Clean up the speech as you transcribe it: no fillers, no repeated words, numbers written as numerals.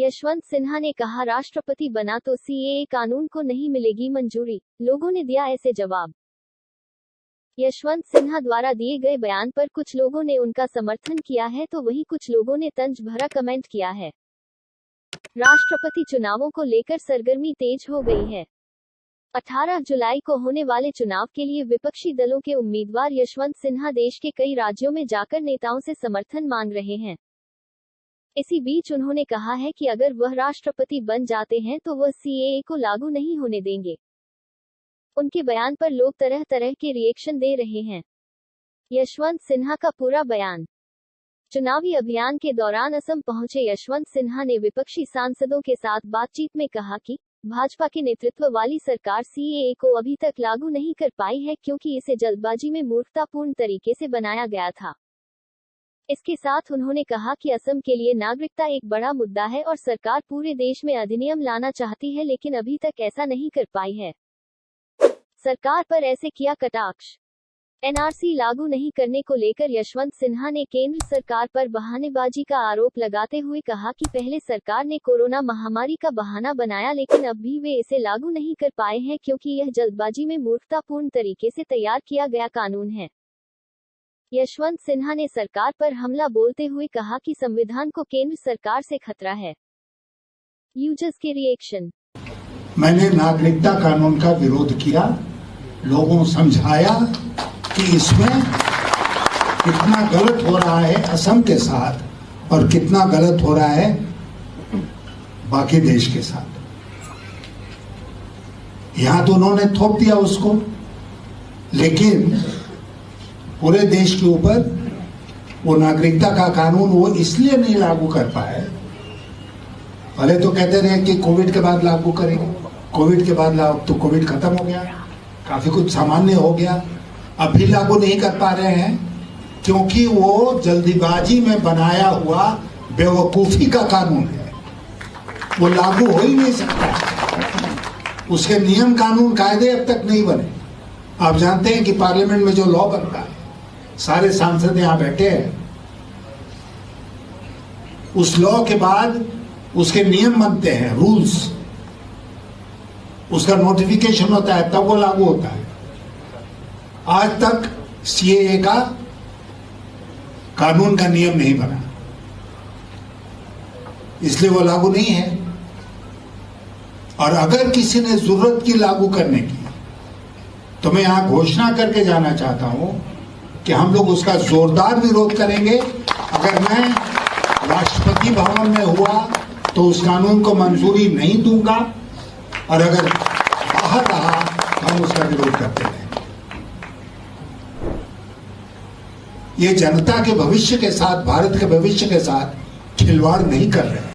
यशवंत सिन्हा ने कहा, राष्ट्रपति बना तो सीएए कानून को नहीं मिलेगी मंजूरी, लोगों ने दिया ऐसे जवाब। यशवंत सिन्हा द्वारा दिए गए बयान पर कुछ लोगों ने उनका समर्थन किया है तो वहीं कुछ लोगों ने तंज भरा कमेंट किया है। राष्ट्रपति चुनावों को लेकर सरगर्मी तेज हो गई है। 18 जुलाई को होने वाले चुनाव के लिए विपक्षी दलों के उम्मीदवार यशवंत सिन्हा देश के कई राज्यों में जाकर नेताओं से समर्थन मांग रहे हैं। इसी बीच उन्होंने कहा है कि अगर वह राष्ट्रपति बन जाते हैं तो वह सीएए को लागू नहीं होने देंगे। उनके बयान पर लोग तरह तरह के रिएक्शन दे रहे हैं। यशवंत सिन्हा का पूरा बयान। चुनावी अभियान के दौरान असम पहुंचे यशवंत सिन्हा ने विपक्षी सांसदों के साथ बातचीत में कहा कि भाजपा के नेतृत्व वाली सरकार सीएए को अभी तक लागू नहीं कर पाई है क्योंकि इसे जल्दबाजी में मूर्खतापूर्ण तरीके से बनाया गया था। इसके साथ उन्होंने कहा कि असम के लिए नागरिकता एक बड़ा मुद्दा है और सरकार पूरे देश में अधिनियम लाना चाहती है लेकिन अभी तक ऐसा नहीं कर पाई है। सरकार पर ऐसे किया कटाक्ष। एनआरसी लागू नहीं करने को लेकर यशवंत सिन्हा ने केंद्र सरकार पर बहानेबाजी का आरोप लगाते हुए कहा कि पहले सरकार ने कोरोना महामारी का बहाना बनाया लेकिन अब भी वे इसे लागू नहीं कर पाए हैं क्योंकि यह जल्दबाजी में मूर्खतापूर्ण तरीके से तैयार किया गया कानून है। यशवंत सिन्हा ने सरकार पर हमला बोलते हुए कहा कि संविधान को केंद्र सरकार से खतरा है। यूजर्स के रिएक्शन। मैंने नागरिकता कानून का विरोध किया, लोगों को समझाया कि इसमें कितना गलत हो रहा है असम के साथ और कितना गलत हो रहा है बाकी देश के साथ। यहां तो उन्होंने थोप दिया उसको, लेकिन पूरे देश के ऊपर वो नागरिकता का कानून वो इसलिए नहीं लागू कर पाए। पहले तो कहते रहे कि कोविड के बाद लागू करेंगे, कोविड के बाद लागू, तो कोविड खत्म हो गया, काफी कुछ सामान्य हो गया, अब भी लागू नहीं कर पा रहे हैं क्योंकि वो जल्दीबाजी में बनाया हुआ बेवकूफी का कानून है, वो लागू हो ही नहीं सकता। उसके नियम कानून कायदे अब तक नहीं बने। आप जानते हैं कि पार्लियामेंट में जो लॉ बनता है, सारे सांसद यहां बैठे हैं, उस लॉ के बाद उसके नियम बनते हैं, रूल्स, उसका नोटिफिकेशन होता है, तब वो लागू होता है। आज तक सीएए का कानून का नियम नहीं बना, इसलिए वो लागू नहीं है। और अगर किसी ने जरूरत की लागू करने की, तो मैं यहां घोषणा करके जाना चाहता हूं कि हम लोग उसका जोरदार विरोध करेंगे। अगर मैं राष्ट्रपति भवन में हुआ तो उस कानून को मंजूरी नहीं दूंगा, और अगर बाहर रहा तो हम उसका विरोध करते रहेंगे। ये जनता के भविष्य के साथ, भारत के भविष्य के साथ खिलवाड़ नहीं कर रहे हैं।